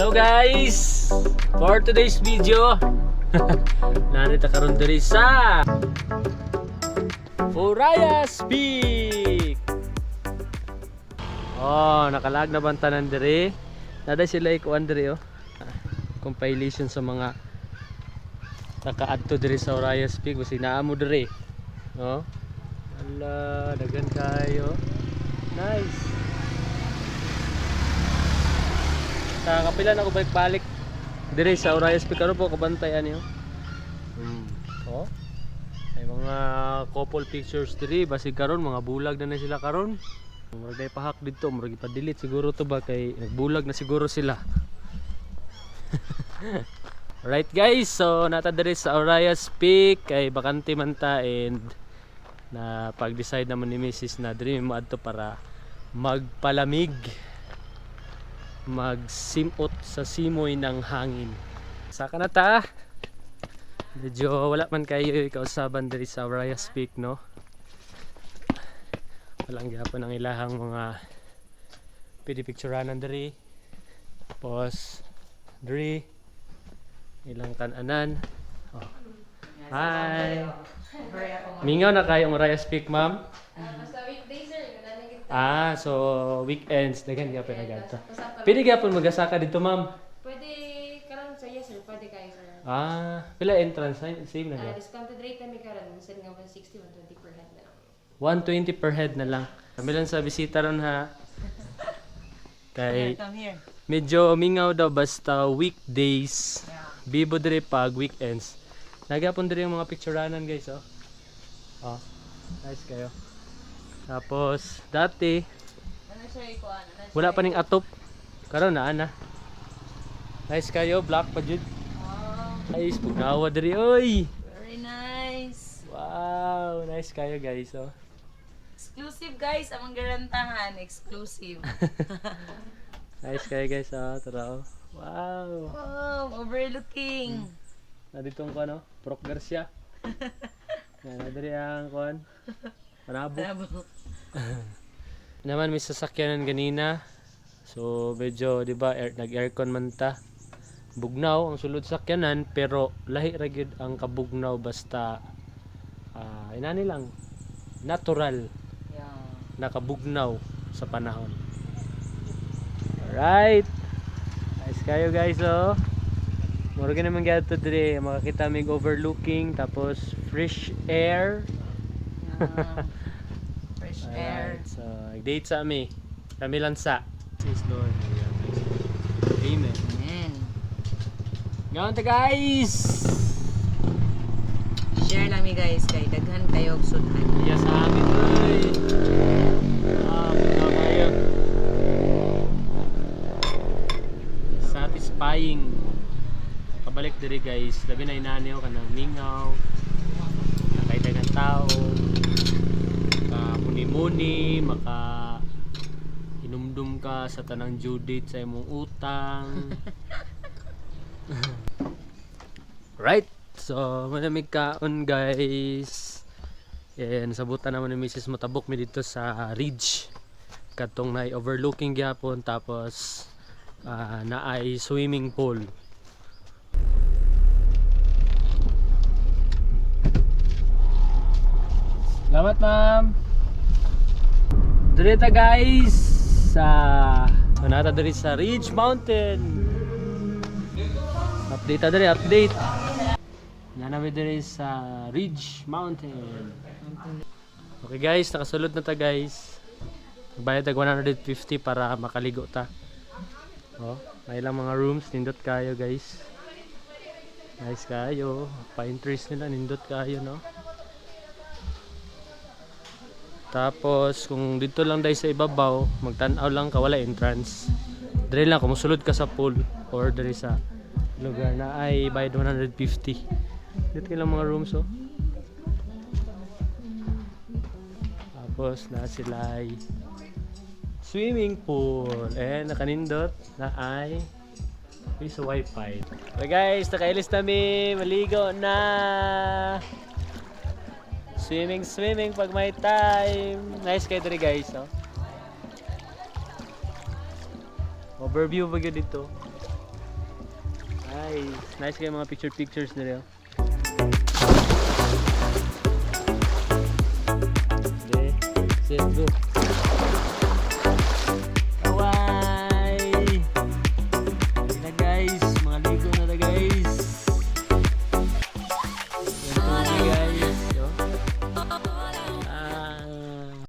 Hello guys! For today's video, narito karon diri sa Orayas Peak. Oh, nakalag na bantanan diri. Nada sila ikuan diri oh. Compilation sa mga nakaadto diri sa Orayas Peak, basi naa mo diri. Oh. Ala, dagan kayo. Nice. Sa kapilan ako balik-balik dire sa Orayas Peak karon po kabantayan niyo. Oh. Ay mga couple pictures diri basig karon mga bulag na sila karon. Murag day pahak didto, murag ipa-delete siguro to ba kay nagbulag na siguro sila. Right guys, so nata diri sa Orayas Peak kay bakante man ta and na pag-decide naman ni Mrs. na diri mo adto para magpalamig, magsimot sa simoy ng hangin. Saka na ta. Medyo wala man kayo kausaban diri sa Orayas Peak, no? Walang gyapon ang ilahang mga pictureanan diri. Tapos diri ilang tan-anan. Oh. Hi. Mingaw na kayo ang Orayas Peak, ma'am? Basta weekdays sir, So weekends daghan gyapon nagadto. Pwede gyapon magasaka dito, ma'am? pwede karon sa yes sir, pwede kayo sir. Pila entrance same na lang. Discounted rate kami karon, sa nga 160, 120 per head na lang. 120 per head na lang. Kami lang sa bisita ron ha. Kay medyo mingaw daw basta weekdays. Bibo dire pag weekends. Nagyapon dire yung mga pictureanan guys, oh. Oh. Nice kayo. Tapos dati wala pa ning atop. Karon na ana. Nice kayo, black pa jud. Nice pugnawa diri oy. Very nice. Wow, nice kayo guys, oh. Exclusive guys, among garantahan, exclusive. Nice kayo guys, oh. Tara, oh. Wow. Wow, overlooking. Naditong ko ano, Proc Garcia. Nadiri ang kuan. Manabo. Naman may sasakyanan ganina. So medyo 'di ba nag-aircon man ta. Bugnaw ang sulod sakyanan pero lahi ra gyud ang kabugnaw basta inani lang natural. Yeah. Nakabugnaw sa panahon. Alright. Nice kayo guys, oh. Mura ka naman gato dire, makakita mig overlooking tapos fresh air. Yeah. Fresh air. Alright, so nag-date sa kami lang sa Praise Lord. Amen. Amen. Ngayon ta guys. Share lang mi guys kay daghan kayo og sudhan. Iya sa amin oy. Pagka kayo. Satisfying. Pabalik diri guys, labi na inaniw kanang mingaw. Nakaidagan tao. Muni-muni, maka inumdum ka sa tanang due date sa imong utang. Right. So, manamig kaon guys. And sabutan naman ni Mrs. Matabok mi dito sa ridge. Katong na overlooking gyapon tapos naay swimming pool. Salamat ma'am. Dito guys sa nata diri sa Ridge Mountain. Update diri, update. Nanami diri sa Ridge Mountain. Okay guys, nakasulod na ta guys. Bayad tag 150 para makaligo ta. Oh, may lang mga rooms, nindot kayo guys. Nice kayo. Pine trees nila, nindot kayo, no? Tapos kung dito lang dahil sa ibabaw, magtanaw lang ka, wala entrance. Dire lang kung musulod ka sa pool or dire sa lugar na ay bayad 150. Dito lang mga rooms, oh. Tapos na sila ay swimming pool. Nakanindot na ay may sa wifi. Okay guys, nakailis kami, maligo na. Swimming pag may time. Nice kayo dito guys, oh. Overview ba yun dito? Nice. Nice kayo mga pictures dire. Oh.